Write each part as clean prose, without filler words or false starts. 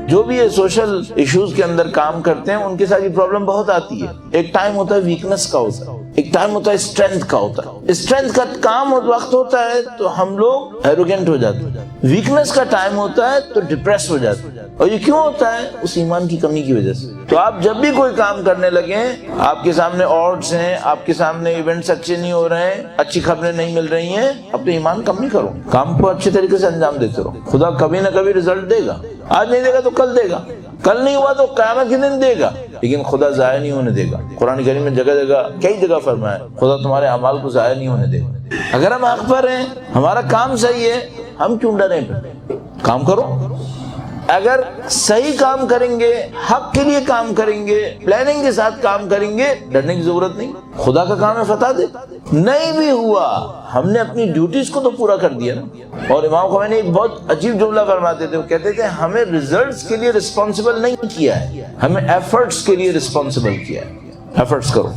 جو بھی یہ سوشل ایشوز کے اندر کام کرتے ہیں ان کے ساتھ یہ پرابلم بہت آتی ہے. ایک ٹائم ہوتا ہے ویکنس کا ہوتا ہے, ایک ٹائم ہوتا ہے اسٹرینتھ کا ہوتا ہے. اسٹرینتھ کا کام وقت ہوتا ہے تو ہم لوگ ایروگینٹ ہو جاتے ہیں, ویکنس کا ٹائم ہوتا ہے تو ڈپریس ہو جاتے ہیں. اور یہ کیوں ہوتا ہے؟ اس ایمان کی کمی کی وجہ سے. تو آپ جب بھی کوئی کام کرنے لگیں, آپ کے سامنے آڈز ہیں, آپ کے سامنے ایونٹس اچھے نہیں ہو رہے ہیں, اچھی خبریں نہیں مل رہی ہیں, اپنے ایمان کم نہیں کرو, کام کو اچھے طریقے سے انجام دیتے رہو. خدا کبھی نہ کبھی رزلٹ دے گا. آج نہیں دے گا تو کل دے گا, کل نہیں ہوا تو قیامت کے دن دے گا, لیکن خدا ضائع نہیں ہونے دے گا. قرآن کریم میں جگہ جگہ کئی جگہ فرمایا خدا تمہارے اعمال کو ضائع نہیں ہونے دے گا. اگر ہم حق پر ہیں, ہمارا کام صحیح ہے, ہم کیوں ڈریں؟ کام کرو. اگر صحیح کام کریں گے, حق کے لیے کام کریں گے, پلاننگ کے ساتھ کام کریں گے, ڈرنے کی ضرورت نہیں. خدا کا کام ہے فتح دے. نہیں بھی ہوا, ہم نے اپنی ڈیوٹیز کو تو پورا کر دیا نا. اور امام خمینی ایک بہت عجیب جملہ فرماتے تھے, وہ کہتے تھے ہمیں ریزلٹس کے لیے رسپانسبل نہیں کیا ہے, ہمیں ایفرٹس کے لیے رسپانسبل کیا ہے. ایفرٹس کرو,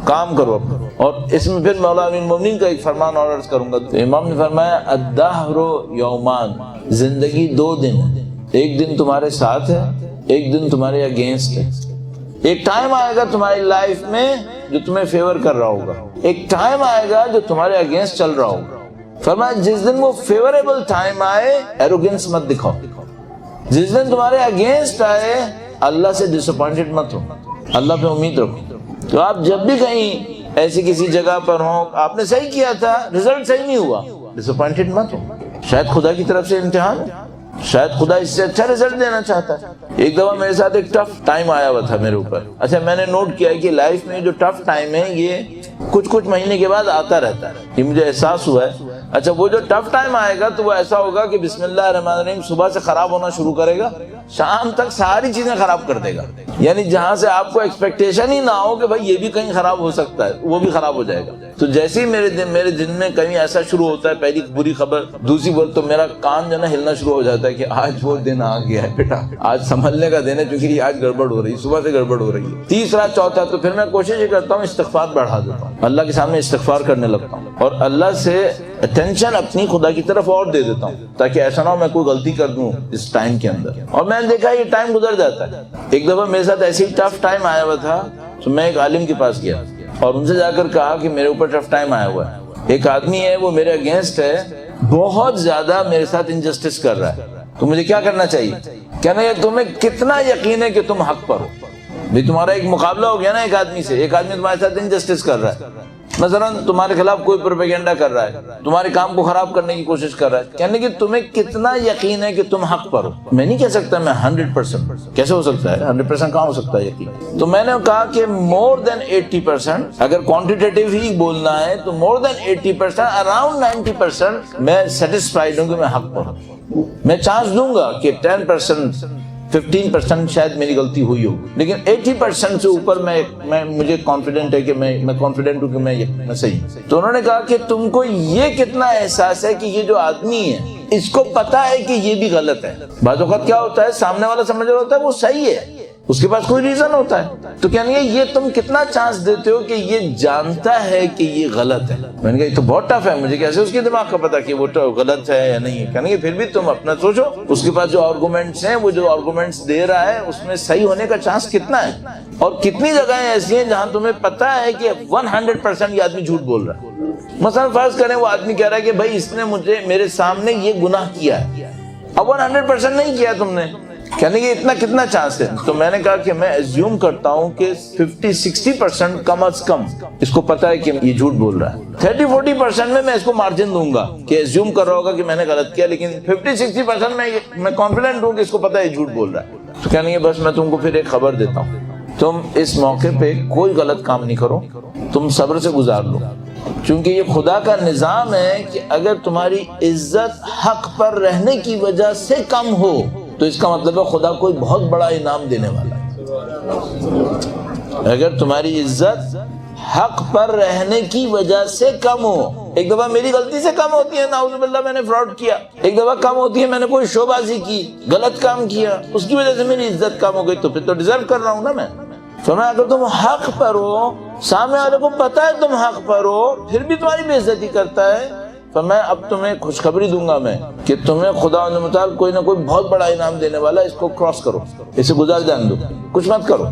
کام کرو اپنا. اور اس میں پھر مولا امین المومنین کا ایک فرمان اور عرض کروں گا. تو امام نے فرمایا الدہر یومان, زندگی 2 دن, ایک دن تمہارے ساتھ ہے, ایک دن تمہارے اگینسٹ ہے. ایک ٹائم آئے گا تمہاری لائف میں جو تمہیں فیور کر رہا ہوگا, ایک ٹائم آئے گا جو تمہارے اگینسٹ چل رہا ہوگا. فرمایا جس دن وہ فیوریبل ٹائم آئے ایروگنس مت دکھاؤ, جس دن تمہارے اگینسٹ آئے اللہ سے ڈس اپوائنٹڈ مت ہو, اللہ پہ امید رکھو. تو آپ جب بھی کہیں ایسی کسی جگہ پر ہوں, آپ نے صحیح کیا تھا, رزلٹ صحیح نہیں ہوا, ڈس اپوائنٹڈ مت ہو. شاید خدا کی طرف سے امتحان ہے, شاید خدا اس سے اچھا رزلٹ دینا چاہتا ہے. ایک دفعہ میرے ساتھ ایک ٹف ٹائم آیا ہوا تھا میرے اوپر. اچھا میں نے نوٹ کیا کہ لائف میں جو ٹف ٹائم ہے یہ کچھ مہینے کے بعد آتا رہتا ہے, یہ مجھے احساس ہوا ہے. اچھا وہ جو ٹف ٹائم آئے گا تو وہ ایسا ہوگا کہ بسم اللہ الرحمن الرحیم صبح سے خراب ہونا شروع کرے گا, شام تک ساری چیزیں خراب کر دے گا. یعنی جہاں سے آپ کو ایکسپیکٹیشن ہی نہ ہو کہ بھائی یہ بھی کہیں خراب ہو سکتا ہے, وہ بھی خراب ہو جائے گا. تو جیسے ہی میرے دن میں کہیں ایسا شروع ہوتا ہے, پہلی بری خبر, دوسری بار, تو میرا کان جو ہے نا ہلنا شروع ہو جاتا ہے کہ آج وہ دن آ گیا ہے بیٹا, آج سنبھلنے کا دن ہے, کیونکہ آج گڑبڑ ہو رہی ہے, صبح سے گڑبڑ ہو رہی ہے. تیسرا چوتھا, تو پھر میں کوشش یہ کرتا ہوں استغفار بڑھا دیتا ہوں, اللہ کے سامنے استغفار کرنے لگتا ہوں, اور اللہ سے اٹینشن اپنی خدا کی طرف اور دے دیتا ہوں, تاکہ ایسا نہ ہو میں کوئی غلطی کر دوں اس ٹائم کے اندر. اور میں نے دیکھا یہ ٹائم گزر جاتا ہے. ایک دفعہ میرے ساتھ ایسی ٹف ٹائم آیا ہوا تھا, تو میں ایک عالم کے پاس گیا اور ان سے جا کر کہا کہ میرے اوپر ٹف ٹائم آیا ہوا ہے, ایک آدمی ہے وہ میرے اگینسٹ ہے, بہت زیادہ میرے ساتھ انجسٹس کر رہا ہے, تو مجھے کیا کرنا چاہیے؟ کہنا یہ تمہیں کتنا یقین ہے کہ تم حق پر ہو؟ بھی تمہارا ایک مقابلہ ہو گیا نا ایک آدمی سے, ایک آدمی تمہارے ساتھ انجسٹس کر رہا ہے, مثلا تمہارے خلاف کوئی پروپیگنڈا کر رہا ہے, تمہارے کام کو خراب کرنے کی کوشش کر رہا ہے. کہنے کہ تمہیں کتنا یقین ہے کہ تم حق پر ہو؟ میں نہیں کہہ سکتا میں 100%, کیسے ہو سکتا ہے 100%؟ کہاں ہو سکتا ہے یقین؟ تو میں نے کہا کہ مور دین 80%, اگر کوانٹیٹیو ہی بولنا ہے تو مور دین 80%, اراؤنڈ 90% میں سیٹسفائیڈ ہوں کہ میں حق پر ہوں. میں چانس دوں گا کہ 10%, 15% شاید میری غلطی ہوئی ہو, لیکن 80% سے اوپر میں مجھے کانفیڈنٹ ہے کہ میں کانفیڈنٹ ہوں کہ میں صحیح. تو انہوں نے کہا کہ تم کو یہ کتنا احساس ہے کہ یہ جو آدمی ہے اس کو پتا ہے کہ یہ بھی غلط ہے. بعض اوقات کیا ہوتا ہے, سامنے والا سمجھ رہا ہوتا ہے وہ صحیح ہے, اس کے پاس کوئی ریزن ہوتا ہے, تو کہنے گے یہ تم کتنا چانس دیتے ہو کہ یہ جانتا ہے کہ یہ غلط ہے؟ میں نے کہا یہ تو بہت ٹف ہے, مجھے کیسے اس کے دماغ کا پتا کہ وہ غلط ہے یا نہیں ہے؟ کہنے گے پھر بھی تم اپنا سوچو, اس کے پاس جو آرگومنٹس ہیں, وہ جو آرگومنٹس دے رہا ہے اس میں صحیح ہونے کا چانس کتنا ہے, اور کتنی جگہیں ایسی ہیں جہاں تمہیں پتا ہے کہ 100% یہ آدمی جھوٹ بول رہا ہے. مثلا فرض کریں وہ آدمی کہہ رہا ہے کہ بھائی اس نے میرے سامنے یہ گناہ کیا ہے, اب 100% نہیں کیا تم نے, کہنے کہ اتنا کتنا چانس ہے؟ تو میں نے کہا کہ میں ایزیوم کرتا ہوں کہ 50-60% کم از کم اس کو پتا ہے کہ یہ جھوٹ بول رہا ہے. 30-40% میں اس کو مارجن دوں گا کہ ایزیوم کر رہا ہوگا کہ میں نے غلط کیا, لیکن 50-60% میں کانفیڈنٹ ہوں کہ اس کو پتا ہے یہ جھوٹ بول رہا ہے. تو کہنے کہ بس میں تم کو پھر ایک خبر دیتا ہوں, تم اس موقع پہ کوئی غلط کام نہیں کرو, تم صبر سے گزار لو, چونکہ یہ خدا کا نظام ہے کہ اگر تمہاری عزت حق پر رہنے کی وجہ سے کم ہو تو اس کا مطلب ہے خدا کوئی بہت بڑا انعام دینے والا ہے. اگر تمہاری عزت حق پر رہنے کی وجہ سے کم ہو, ایک دفعہ میری غلطی سے کم ہوتی ہے, نعوذ باللہ میں نے فراڈ کیا, ایک دفعہ کم ہوتی ہے میں نے کوئی شو بازی کی, غلط کام کیا, اس کی وجہ سے میری عزت کم ہو گئی, تو پھر تو ڈیزرو کر رہا ہوں نا میں. فرمایا اگر تم حق پر ہو, سامنے والے کو پتا ہے تم حق پر ہو, پھر بھی تمہاری بے عزتی کرتا ہے, تو میں اب تمہیں خوشخبری دوں گا میں کہ تمہیں خدا متعال کوئی نہ کوئی بہت بڑا انعام دینے والا ہے، اس کو کراس کرو، اسے گزار جان دو، کچھ مت کرو۔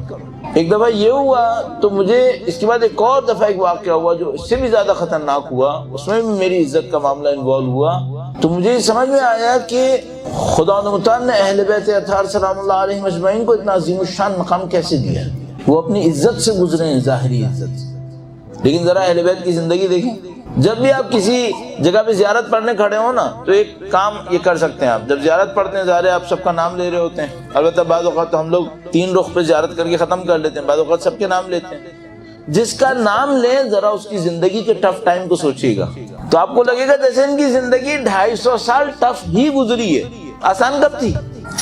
ایک دفعہ یہ ہوا تو مجھے اس کے بعد ایک اور دفعہ ایک واقعہ ہوا جو اس سے بھی زیادہ خطرناک ہوا، اس میں بھی میری عزت کا معاملہ انوالو ہوا۔ تو مجھے سمجھ میں آیا کہ خدا متعال نے اہل بیت اطہار سلام اللہ علیہ اجمعین کو اتنا عظیم الشان مقام کیسے دیا ہے۔ وہ اپنی عزت سے گزرے ہیں، ظاہری عزت سے، لیکن ذرا اہل بیت کی زندگی دیکھیں۔ جب بھی آپ کسی جگہ پہ زیارت پڑھنے کھڑے ہو نا تو ایک کام یہ کر سکتے ہیں، آپ جب زیارت پڑھتے ہیں ظاہر ہے آپ سب کا نام لے رہے ہوتے ہیں، البتہ بعض اوقات ہم لوگ 3 رخ پہ زیارت کر کے ختم کر لیتے ہیں، بعض اوقات سب کے نام لیتے ہیں۔ جس کا نام لیں ذرا اس کی زندگی کے ٹف ٹائم کو سوچیے گا تو آپ کو لگے گا جیسے ان کی زندگی 250 سال ٹف ہی گزری ہے۔ آسان کب تھی؟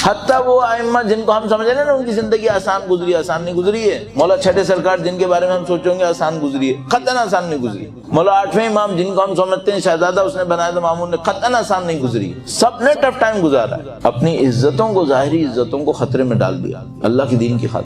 حتیٰ وہ ائمہ جن کو ہم سمجھ رہے ہیں نا ان کی زندگی آسان گزری، آسان نہیں گزری ہے۔ مولا چھٹے سرکار جن کے بارے میں ہم سوچیں گے آسان گزری ہے، قطعاً آسان نہیں گزری۔ مولا 8ویں امام جن کو ہم سمجھتے ہیں شہزادہ اس نے بنایا تھا مامون نے، قطعاً آسان نہیں گزری۔ سب نے ٹف ٹائم گزارا ہے، اپنی عزتوں کو، ظاہری عزتوں کو خطرے میں ڈال دیا اللہ کے دین کی خاطر۔